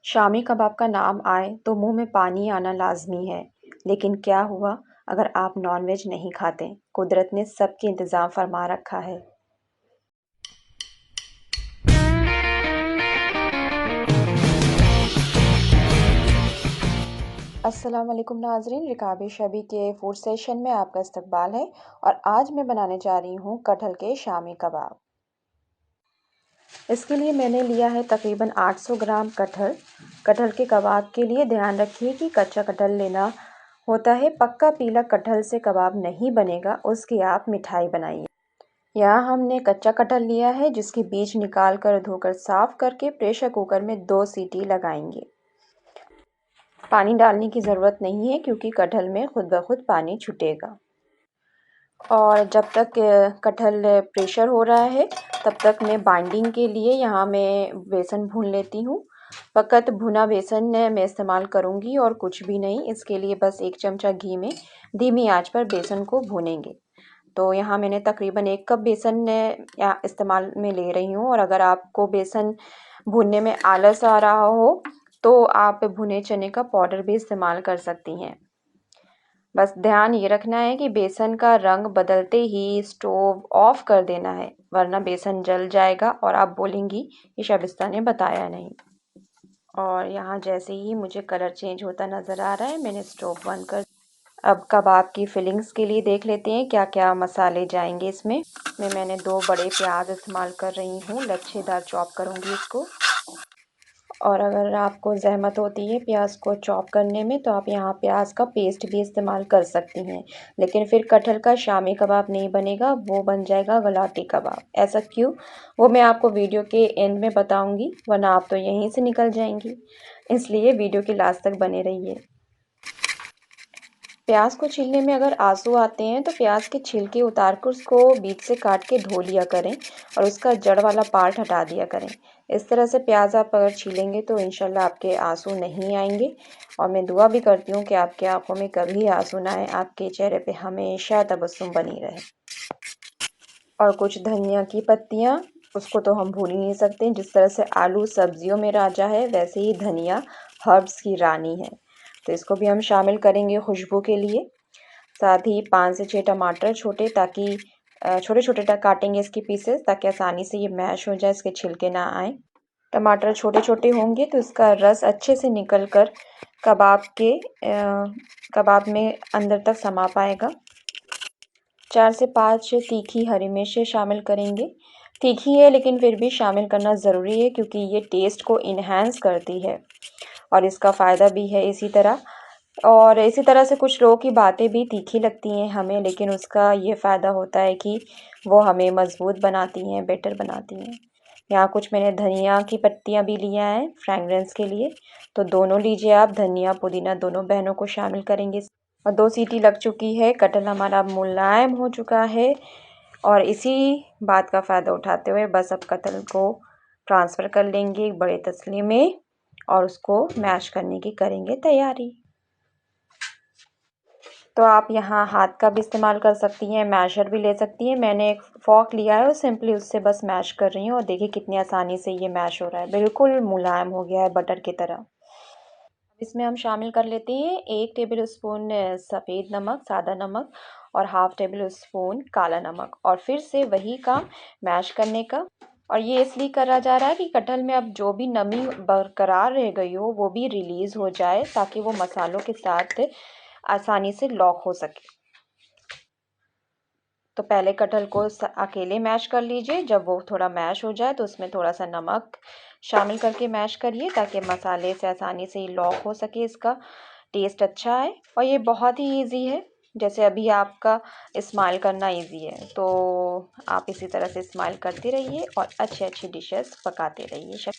शामी कबाब का नाम आए तो मुंह में पानी आना लाजमी है। लेकिन क्या हुआ अगर आप नॉनवेज नहीं खाते? कुदरत ने सबके इंतज़ाम फरमा रखा है। अस्सलाम वालेकुम नाज़रीन, रिकाबी शबी के फूड सेशन में आपका इस्तकबाल है। और आज मैं बनाने जा रही हूँ कटहल के शामी कबाब। इसके लिए मैंने लिया है तकरीबन 800 ग्राम कटहल। कटहल के कबाब के लिए ध्यान रखिए कि कच्चा कटहल लेना होता है। पक्का पीला कटहल से कबाब नहीं बनेगा, उसकी आप मिठाई बनाइए। यहाँ हमने कच्चा कटहल लिया है जिसके बीज निकाल कर धोकर साफ करके प्रेशर कुकर में 2 सीटी लगाएंगे। पानी डालने की ज़रूरत नहीं है क्योंकि कटहल में खुद ब खुद पानी छूटेगा। और जब तक कटहल प्रेशर हो रहा है तब तक मैं बाइंडिंग के लिए यहाँ मैं बेसन भून लेती हूँ। फ़कत भुना बेसन मैं इस्तेमाल करूँगी और कुछ भी नहीं। इसके लिए बस 1 चमचा घी में धीमी आंच पर बेसन को भूनेंगे। तो यहाँ मैंने तकरीबन 1 कप बेसन इस्तेमाल में ले रही हूँ। और अगर आपको बेसन भूनने में आलस आ रहा हो तो आप भुने चने का पाउडर भी इस्तेमाल कर सकती हैं। बस ध्यान ये रखना है कि बेसन का रंग बदलते ही स्टोव ऑफ कर देना है, वरना बेसन जल जाएगा और आप बोलेंगी कि शाबिस्ता ने बताया नहीं। और यहाँ जैसे ही मुझे कलर चेंज होता नज़र आ रहा है मैंने स्टोव बंद कर। अब कबाब की फिलिंग्स के लिए देख लेते हैं क्या क्या मसाले जाएंगे इसमें। मैंने 2 बड़े प्याज इस्तेमाल कर रही हूँ, लच्छेदार चॉप करूँगी इसको। और अगर आपको ज़हमत होती है प्याज को चॉप करने में तो आप यहाँ प्याज का पेस्ट भी इस्तेमाल कर सकती हैं, लेकिन फिर कटहल का शामी कबाब नहीं बनेगा, वो बन जाएगा गलाटी कबाब। ऐसा क्यों, वो मैं आपको वीडियो के एंड में बताऊंगी, वरना आप तो यहीं से निकल जाएंगी। इसलिए वीडियो के लास्ट तक बने रहिए। प्याज को छीलने में अगर आंसू आते हैं तो प्याज के छिलके उतार कर उसको बीच से काट के धो लिया करें और उसका जड़ वाला पार्ट हटा दिया करें। इस तरह से प्याज आप अगर छीलेंगे तो इंशाल्लाह आपके आंसू नहीं आएंगे। और मैं दुआ भी करती हूँ कि आपके आंखों में कभी आंसू ना आए, आपके चेहरे पे हमेशा तबस्सुम बनी रहे। और कुछ धनिया की पत्तियाँ, उसको तो हम भूल ही नहीं सकते। जिस तरह से आलू सब्जियों में राजा है वैसे ही धनिया हर्ब्स की रानी है, तो इसको भी हम शामिल करेंगे खुशबू के लिए। साथ ही 5 से 6 टमाटर छोटे, ताकि छोटे छोटे काटेंगे इसके पीसेस ताकि आसानी से ये मैश हो जाए, इसके छिलके ना आए। टमाटर छोटे छोटे होंगे तो इसका रस अच्छे से निकल कर कबाब में अंदर तक समा पाएगा। 4 से 5 तीखी हरी मिर्चें शामिल करेंगे। तीखी है लेकिन फिर भी शामिल करना ज़रूरी है क्योंकि ये टेस्ट को इन्हेंस करती है और इसका फ़ायदा भी है इसी तरह। और इसी तरह से कुछ लोगों की बातें भी तीखी लगती हैं हमें, लेकिन उसका ये फ़ायदा होता है कि वो हमें मज़बूत बनाती हैं, बेटर बनाती हैं। यहाँ कुछ मैंने धनिया की पत्तियाँ भी लिया है फ्रेगरेंस के लिए, तो दोनों लीजिए आप, धनिया पुदीना दोनों बहनों को शामिल करेंगे। और 2 सीटी लग चुकी है, कटहल हमारा मुलायम हो चुका है। और इसी बात का फ़ायदा उठाते हुए बस अब कटहल को ट्रांसफ़र कर लेंगे एक बड़े तसले में और उसको मैश करने की करेंगे तैयारी। तो आप यहाँ हाथ का भी इस्तेमाल कर सकती हैं, मैशर भी ले सकती हैं। मैंने एक फ़ॉर्क लिया है और सिंपली उससे बस मैश कर रही हूँ और देखिए कितनी आसानी से ये मैश हो रहा है, बिल्कुल मुलायम हो गया है बटर की तरह। इसमें हम शामिल कर लेते हैं 1 टेबल स्पून सफ़ेद नमक, सादा नमक और हाफ़ टेबल स्पून काला नमक, और फिर से वही काम मैश करने का। और ये इसलिए करा जा रहा है कि कटहल में अब जो भी नमी बरकरार रह गई हो वो भी रिलीज़ हो जाए ताकि वो मसालों के साथ आसानी से लॉक हो सके। तो पहले कटहल को अकेले मैश कर लीजिए, जब वो थोड़ा मैश हो जाए तो उसमें थोड़ा सा नमक शामिल करके मैश करिए ताकि मसाले से आसानी से लॉक हो सके, इसका टेस्ट अच्छा है। और ये बहुत ही इजी है, जैसे अभी आपका इस्तेमाल करना इजी है, तो आप इसी तरह से इस्तेमाल करते रहिए और अच्छी अच्छी डिशेस पकाते रहिए।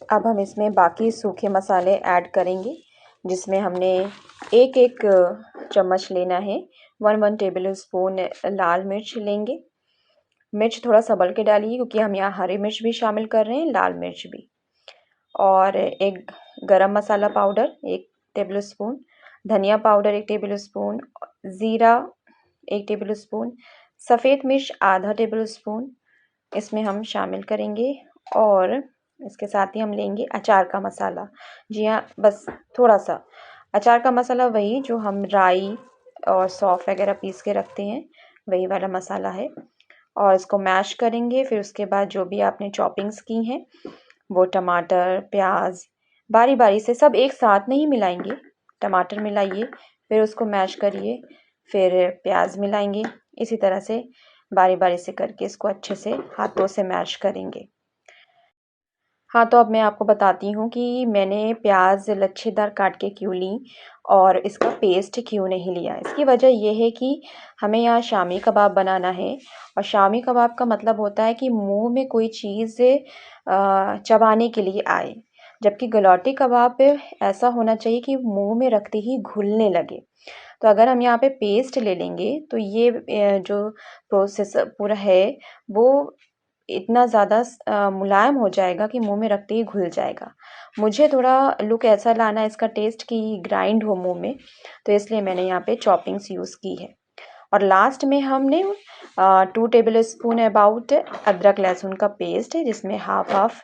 अब हम इसमें बाकी सूखे मसाले ऐड करेंगे, जिसमें हमने एक एक चम्मच लेना है। 1 टेबल स्पून लाल मिर्च लेंगे। मिर्च थोड़ा संभल के डालिए क्योंकि हम यहाँ हरी मिर्च भी शामिल कर रहे हैं, लाल मिर्च भी। और एक गरम मसाला पाउडर 1 टेबल स्पून, धनिया पाउडर 1 टेबल स्पून, ज़ीरा 1 टेबल स्पून, सफ़ेद मिर्च आधा टेबल स्पून इसमें हम शामिल करेंगे। और इसके साथ ही हम लेंगे अचार का मसाला। जी हाँ, बस थोड़ा सा अचार का मसाला, वही जो हम राई और सौंफ वगैरह पीस के रखते हैं, वही वाला मसाला है। और इसको मैश करेंगे। फिर उसके बाद जो भी आपने चॉपिंग्स की हैं, वो टमाटर, प्याज, बारी बारी से सब एक साथ नहीं मिलाएंगे। टमाटर मिलाइए, फिर उसको मैश करिए, फिर प्याज मिलाएंगे। इसी तरह से बारी बारी से करके इसको अच्छे से हाथों से मैश करेंगे। हाँ, तो अब मैं आपको बताती हूँ कि मैंने प्याज लच्छेदार काट के क्यों ली और इसका पेस्ट क्यों नहीं लिया। इसकी वजह ये है कि हमें यहाँ शामी कबाब बनाना है, और शामी कबाब का मतलब होता है कि मुंह में कोई चीज़ चबाने के लिए आए, जबकि गलौटी कबाब पे ऐसा होना चाहिए कि मुंह में रखते ही घुलने लगे। तो अगर हम यहाँ पे पेस्ट ले लेंगे तो ये जो प्रोसेस पूरा है वो इतना ज़्यादा मुलायम हो जाएगा कि मुंह में रखते ही घुल जाएगा। मुझे थोड़ा लुक ऐसा लाना है इसका टेस्ट कि ग्राइंड हो मुंह में, तो इसलिए मैंने यहाँ पे चॉपिंग्स यूज़ की है। और लास्ट में हमने 2 टेबल स्पून अबाउट अदरक लहसुन का पेस्ट है, जिसमें हाफ हाफ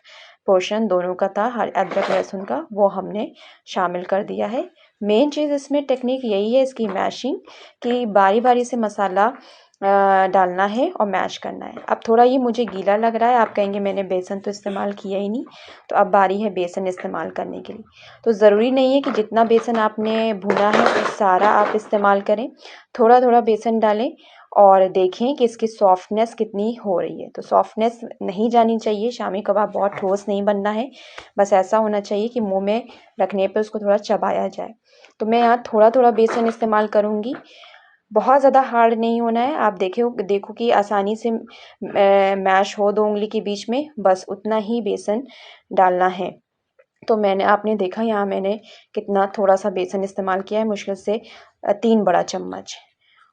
पोर्शन दोनों का था, हर अदरक लहसुन का, वो हमने शामिल कर दिया है। मेन चीज़ इसमें टेक्निक यही है इसकी मैशिंग, कि बारी बारी से मसाला डालना है और मैश करना है। अब थोड़ा ये मुझे गीला लग रहा है, आप कहेंगे मैंने बेसन तो इस्तेमाल किया ही नहीं, तो अब बारी है बेसन इस्तेमाल करने के लिए। तो ज़रूरी नहीं है कि जितना बेसन आपने भुना है वो सारा आप इस्तेमाल करें, थोड़ा थोड़ा बेसन डालें और देखें कि इसकी सॉफ्टनेस कितनी हो रही है। तो सॉफ्टनेस नहीं जानी चाहिए, शामी कबाब बहुत ठोस नहीं बनना है, बस ऐसा होना चाहिए कि मुंह में रखने पर उसको थोड़ा चबाया जाए। तो मैं यहाँ थोड़ा थोड़ा बेसन इस्तेमाल करूँगी, बहुत ज़्यादा हार्ड नहीं होना है। आप देखो कि आसानी से मैश हो 2 उंगली के बीच में, बस उतना ही बेसन डालना है। तो आपने देखा यहाँ मैंने कितना थोड़ा सा बेसन इस्तेमाल किया है, मुश्किल से 3 बड़ा चम्मच।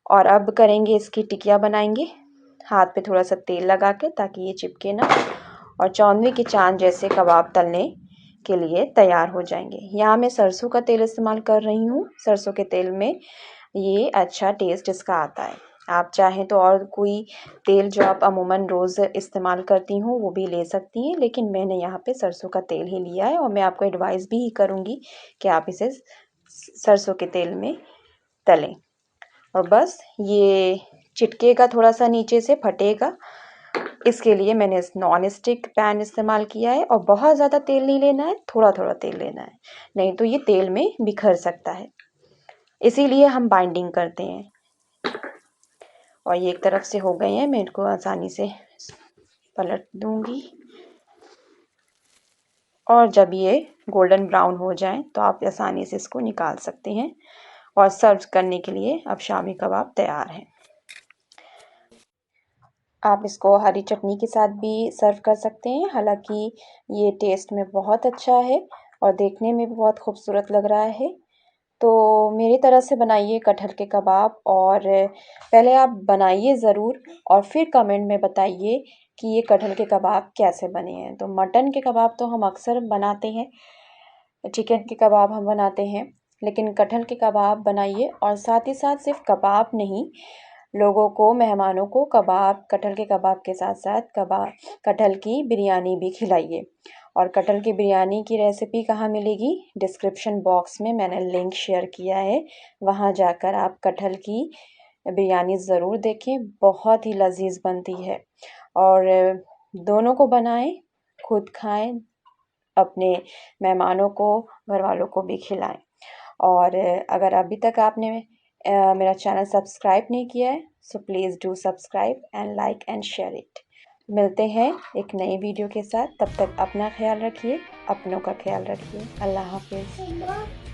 और अब करेंगे इसकी टिकिया बनाएंगे, हाथ पे थोड़ा सा तेल लगा के, ताकि ये चिपके ना, और चौंधरी के चांद जैसे कबाब तलने के लिए तैयार हो जाएंगे। यहाँ मैं सरसों का तेल इस्तेमाल कर रही हूँ। सरसों के तेल में ये अच्छा टेस्ट इसका आता है। आप चाहें तो और कोई तेल जो आप अमूमन रोज़ इस्तेमाल करती हूँ वो भी ले सकती हैं, लेकिन मैंने यहाँ पे सरसों का तेल ही लिया है। और मैं आपको एडवाइस भी करूँगी कि आप इसे सरसों के तेल में तलें। और बस ये चिटकेगा, थोड़ा सा नीचे से फटेगा, इसके लिए मैंने नॉन स्टिक पैन इस्तेमाल किया है। और बहुत ज़्यादा तेल नहीं लेना है, थोड़ा थोड़ा तेल लेना है, नहीं तो ये तेल में बिखर सकता है, इसीलिए हम बाइंडिंग करते हैं। और ये एक तरफ से हो गए हैं, मैं इनको आसानी से पलट दूंगी। और जब ये गोल्डन ब्राउन हो जाए तो आप आसानी से इसको निकाल सकते हैं, और सर्व करने के लिए अब शामी कबाब तैयार है। आप इसको हरी चटनी के साथ भी सर्व कर सकते हैं। हालांकि ये टेस्ट में बहुत अच्छा है और देखने में भी बहुत खूबसूरत लग रहा है। तो मेरी तरह से बनाइए कटहल के कबाब, और पहले आप बनाइए ज़रूर और फिर कमेंट में बताइए कि ये कटहल के कबाब कैसे बने हैं। तो मटन के कबाब तो हम अक्सर बनाते हैं, चिकन के कबाब हम बनाते हैं, लेकिन कटहल के कबाब बनाइए। और साथ ही साथ सिर्फ कबाब नहीं, लोगों को, मेहमानों को कबाब, कटहल के कबाब के साथ साथ कटहल की बिरयानी भी खिलाइए। और कटहल की बिरयानी की रेसिपी कहाँ मिलेगी? डिस्क्रिप्शन बॉक्स में मैंने लिंक शेयर किया है, वहाँ जाकर आप कटहल की बिरयानी ज़रूर देखें, बहुत ही लजीज बनती है। और दोनों को बनाएं, खुद खाएं, अपने मेहमानों को, घर वालों को भी खिलाएं। और अगर अभी तक आपने मेरा चैनल सब्सक्राइब नहीं किया है, so please do subscribe and like and share it. मिलते हैं एक नई वीडियो के साथ, तब तक अपना ख्याल रखिए, अपनों का ख्याल रखिए। अल्लाह हाफिज़।